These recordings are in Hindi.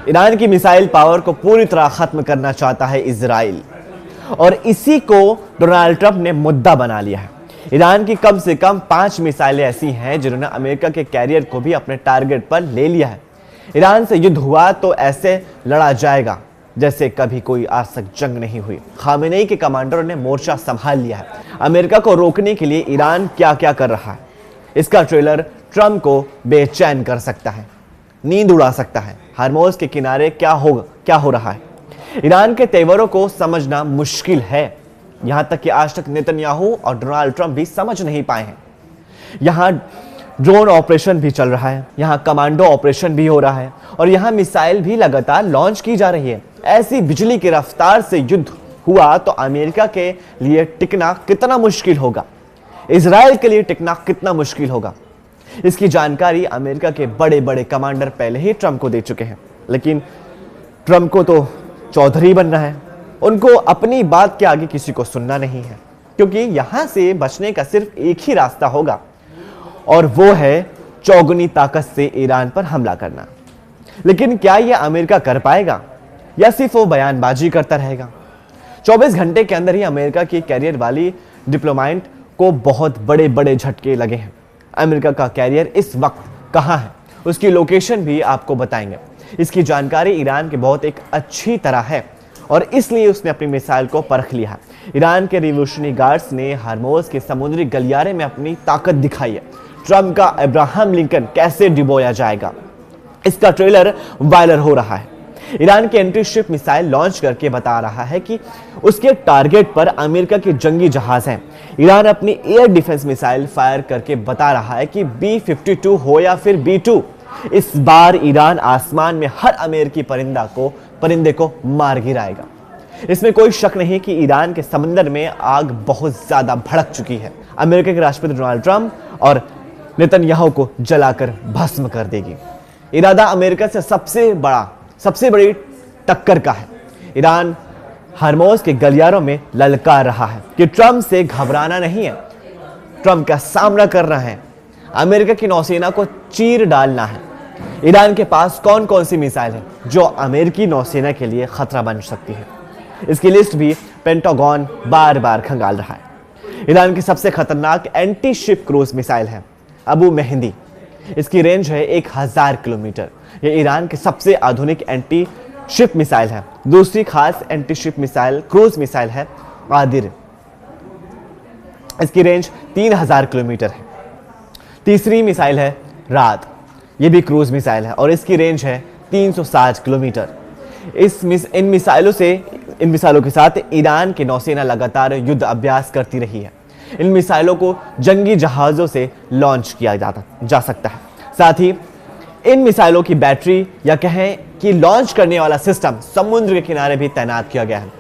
ईरान की मिसाइल पावर को पूरी तरह खत्म करना चाहता है इजराइल, और इसी को डोनाल्ड ट्रंप ने मुद्दा बना लिया है। ईरान की कम से कम 5 मिसाइलें ऐसी हैं जिन्होंने अमेरिका के कैरियर को भी अपने टारगेट पर ले लिया है। ईरान से युद्ध हुआ तो ऐसे लड़ा जाएगा जैसे कभी कोई आज तक जंग नहीं हुई। खामेनेई के कमांडरों ने मोर्चा संभाल लिया है। अमेरिका को रोकने के लिए ईरान क्या क्या कर रहा है, इसका ट्रेलर ट्रंप को बेचैन कर सकता है, नींद उड़ा सकता है। हरमोज के किनारे क्या हो रहा है, ईरान के तेवरों को समझना मुश्किल है। यहां तक कि आज तक नेतन्याहू और डोनाल्ड ट्रंप भी समझ नहीं पाए हैं। यहां ड्रोन ऑपरेशन भी चल रहा है, यहां कमांडो ऑपरेशन भी हो रहा है, और यहां मिसाइल भी लगातार लॉन्च की जा रही है। ऐसी बिजली की रफ्तार से युद्ध हुआ तो अमेरिका के लिए टिकना कितना मुश्किल होगा, इजराइल के लिए टिकना कितना मुश्किल होगा। इसकी जानकारी अमेरिका के बड़े बड़े कमांडर पहले ही ट्रंप को दे चुके हैं, लेकिन ट्रंप को तो चौधरी बनना है। उनको अपनी बात के आगे किसी को सुनना नहीं है, क्योंकि यहां से बचने का सिर्फ एक ही रास्ता होगा, और वो है चौगुनी ताकत से ईरान पर हमला करना। लेकिन क्या यह अमेरिका कर पाएगा या सिर्फ वो बयानबाजी करता रहेगा? 24 घंटे के अंदर ही अमेरिका की कैरियर वाली डिप्लोमेट को बहुत बड़े बड़े झटके लगे हैं। अमेरिका का कैरियर इस वक्त कहां है, उसकी लोकेशन भी आपको बताएंगे। इसकी जानकारी ईरान के बहुत एक अच्छी तरह है, और इसलिए उसने अपनी मिसाइल को परख लिया। ईरान के रिवोल्यूशनरी गार्ड्स ने हरमोज के समुद्री गलियारे में अपनी ताकत दिखाई है। ट्रंप का अब्राहम लिंकन कैसे डिबोया जाएगा, इसका ट्रेलर वायरल हो रहा है। ईरान के एंटी शिप मिसाइल लॉन्च करके बता रहा है कि उसके टारगेट पर अमेरिका के जंगी जहाज हैं। ईरान अपनी एयर डिफेंस मिसाइल फायर करके बता रहा है कि B-52 हो या फिर B-2, इस बार ईरान आसमान में हर अमेरिकी परिंदे को मार गिराएगा। इसमें कोई शक नहीं कि ईरान के समंदर में आग बहुत ज्यादा भड़क चुकी है। अमेरिका के राष्ट्रपति डोनाल्ड ट्रंप और नेतन्याहू को जलाकर भस्म कर देगी। इरादा अमेरिका से सबसे बड़ी टक्कर का है। ईरान हरमोज के गलियारों में ललकार रहा है कि ट्रंप से घबराना नहीं है, ट्रंप का सामना करना है, अमेरिका की नौसेना को चीर डालना है। ईरान के पास कौन कौन सी मिसाइल है जो अमेरिकी नौसेना के लिए खतरा बन सकती है, इसकी लिस्ट भी पेंटागन बार बार खंगाल रहा है। ईरान की सबसे खतरनाक एंटी शिप क्रूज मिसाइल है अबू मेहंदी। इसकी रेंज है 1000 किलोमीटर। यह ईरान की सबसे आधुनिक एंटी शिप मिसाइल है। दूसरी खास anti ship missile cruise missile है कादिर। इसकी रेंज 3000 किलोमीटर है। तीसरी मिसाइल है रात, यह भी क्रूज मिसाइल है और इसकी रेंज है 360 किलोमीटर। इन मिसाइलों के साथ ईरान की नौसेना लगातार युद्ध अभ्यास करती रही है। इन मिसाइलों को जंगी जहाजों से लॉन्च किया जा सकता है। साथ ही इन मिसाइलों की बैटरी या कहें कि लॉन्च करने वाला सिस्टम समुद्र के किनारे भी तैनात किया गया है,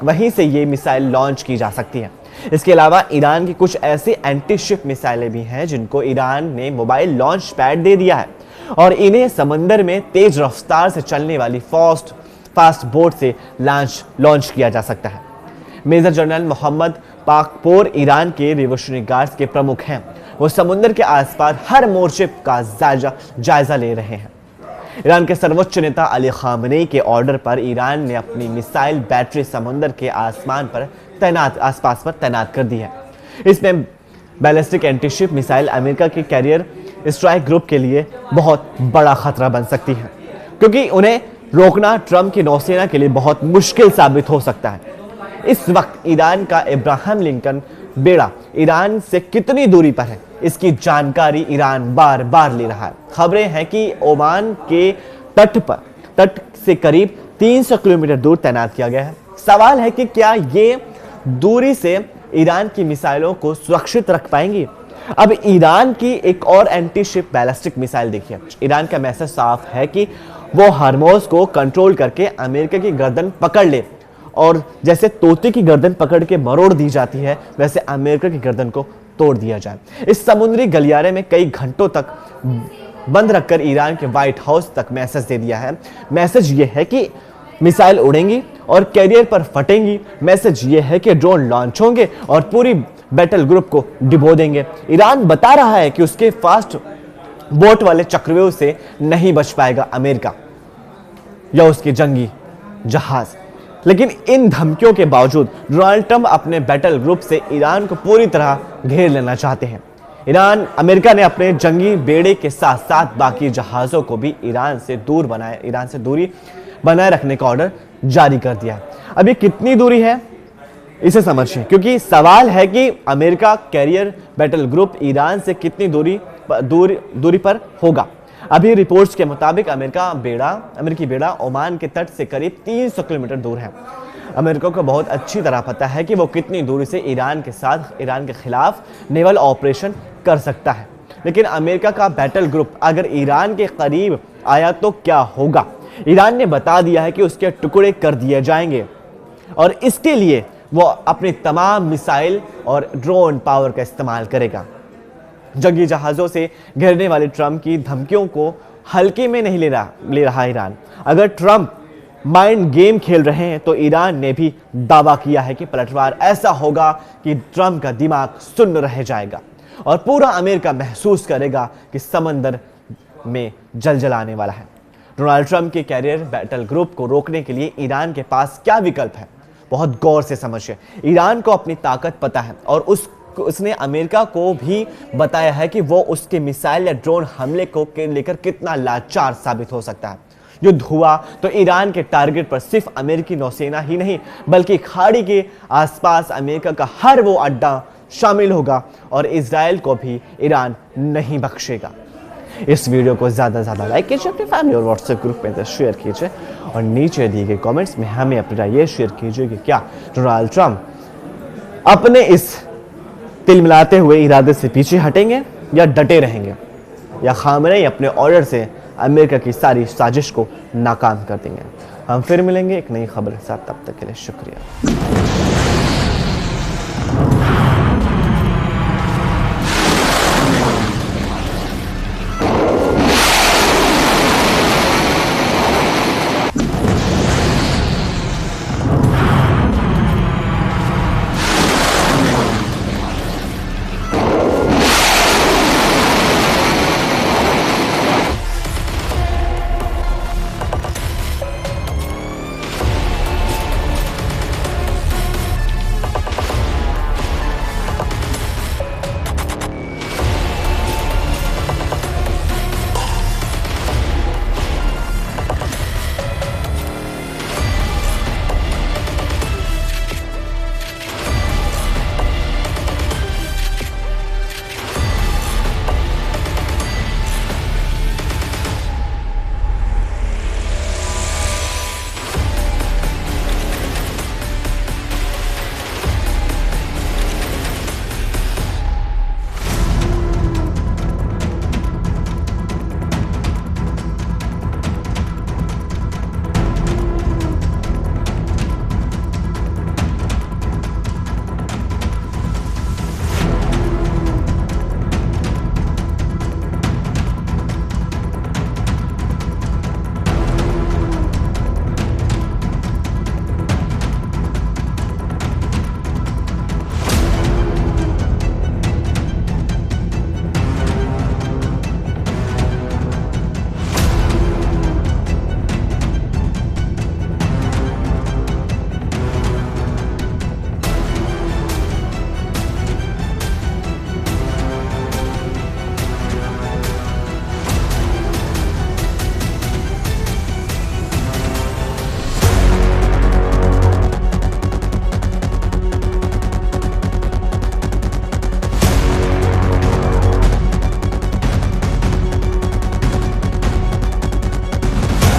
वहीं से ये मिसाइल लॉन्च की जा सकती है। इसके अलावा ईरान की कुछ ऐसी एंटी शिप मिसाइलें भी हैं जिनको ईरान ने मोबाइल लॉन्च पैड दे दिया है, और इन्हें समंदर में तेज रफ्तार से चलने वाली फास्ट बोट से लॉन्च किया जा सकता है। Major general Mohammad Pakpour Iran के रिवोल्यूशनरी गार्ड्स के प्रमुख हैं। वो समुद्र के आसपास हर मोर्चे का जायजा ले रहे हैं। ईरान के सर्वोच्च नेता अली खामेनेई के ऑर्डर पर ईरान ने अपनी मिसाइल बैटरी समुद्र के आसपास पर तैनात कर दी है। इसमें ballistic anti ship missile America के कैरियर स्ट्राइक ग्रुप के लिए बहुत बड़ा खतरा बन सकती है, क्योंकि उन्हें रोकना ट्रंप की नौसेना के लिए बहुत मुश्किल साबित हो सकता है। इस वक्त ईरान का अब्राहम लिंकन बेड़ा ईरान से कितनी दूरी पर है, इसकी जानकारी ईरान बार बार ले रहा है। खबरें हैं कि ओमान के तट से करीब 300 किलोमीटर दूर तैनात किया गया है। सवाल है कि क्या ये दूरी से ईरान की मिसाइलों को सुरक्षित रख पाएंगी। अब ईरान की एक और एंटी शिप बैलिस्टिक मिसाइल देखिए। ईरान का मैसेज साफ है कि वो हरमोज को कंट्रोल करके अमेरिका की गर्दन पकड़ ले, और जैसे तोते की गर्दन पकड़ के मरोड़ दी जाती है, वैसे अमेरिका की गर्दन को तोड़ दिया जाए। इस समुद्री गलियारे में कई घंटों तक बंद रखकर ईरान के व्हाइट हाउस तक मैसेज दे दिया है। मैसेज ये है कि मिसाइल उड़ेंगी और कैरियर पर फटेंगी। मैसेज ये है कि ड्रोन लॉन्च होंगे और पूरी बैटल ग्रुप को डिबो देंगे। ईरान बता रहा है कि उसके फास्ट बोट वाले चक्रव्यूह से नहीं बच पाएगा अमेरिका। या उसके जंगी जहाज। लेकिन इन धमकियों के बावजूद डोनाल्ड ट्रंप अपने बैटल ग्रुप से ईरान को पूरी तरह घेर लेना चाहते हैं। अमेरिका ने अपने जंगी बेड़े के साथ साथ बाकी जहाजों को भी ईरान से दूरी बनाए रखने का ऑर्डर जारी कर दिया है। अब ये कितनी दूरी है इसे समझिए, क्योंकि सवाल है कि America carrier battle group Iran से कितनी दूरी पर होगा। अभी रिपोर्ट्स के मुताबिक अमेरिकी बेड़ा ओमान के तट से करीब 300 किलोमीटर दूर है। अमेरिका को बहुत अच्छी तरह पता है कि वो कितनी दूरी से ईरान के खिलाफ नेवल ऑपरेशन कर सकता है। लेकिन अमेरिका का बैटल ग्रुप अगर ईरान के करीब आया तो क्या होगा? ईरान ने बता दिया है कि उसके टुकड़े कर दिए जाएंगे और इसके लिए वो अपनी तमाम मिसाइल और ड्रोन पावर का इस्तेमाल करेगा। जंगी जहाजों से घेरने वाले ट्रंप की धमकियों को हल्के में नहीं ले रहा ईरान। अगर ट्रंप माइंड गेम खेल रहे हैं तो ईरान ने भी दावा किया है कि पलटवार ऐसा होगा कि ट्रंप का दिमाग सुन्न रह जाएगा और पूरा अमेरिका महसूस करेगा कि समंदर में जलजलाने वाला है। डोनाल्ड ट्रंप के कैरियर बैटल ग्रुप को रोकने के लिए ईरान के पास क्या विकल्प है? बहुत गौर से समझिए। ईरान को अपनी ताकत पता है और उसने अमेरिका को भी बताया है कि वो उसके मिसाइल या ड्रोन हमले को लेकर कितना लाचार साबित हो सकता है। युद्ध हुआ तो ईरान के टारगेट पर सिर्फ अमेरिकी नौसेना ही नहीं बल्कि खाड़ी के आसपास अमेरिका का हर वो अड्डा शामिल होगा और इजराइल को भी ईरान नहीं बख्शेगा। इस वीडियो को ज़्यादा से ज़्यादा लाइक कीजिए, अपनी फैमिली और व्हाट्सएप ग्रुप में शेयर कीजिए और नीचे दिए गए कमेंट्स में हमें अपनी राय ये शेयर कीजिए कि क्या डोनाल्ड ट्रंप अपने इस तिल मिलाते हुए इरादे से पीछे हटेंगे या डटे रहेंगे, या खामनेई अपने ऑर्डर से अमेरिका की सारी साजिश को नाकाम कर देंगे। हम फिर मिलेंगे एक नई खबर के साथ, तब तक के लिए शुक्रिया।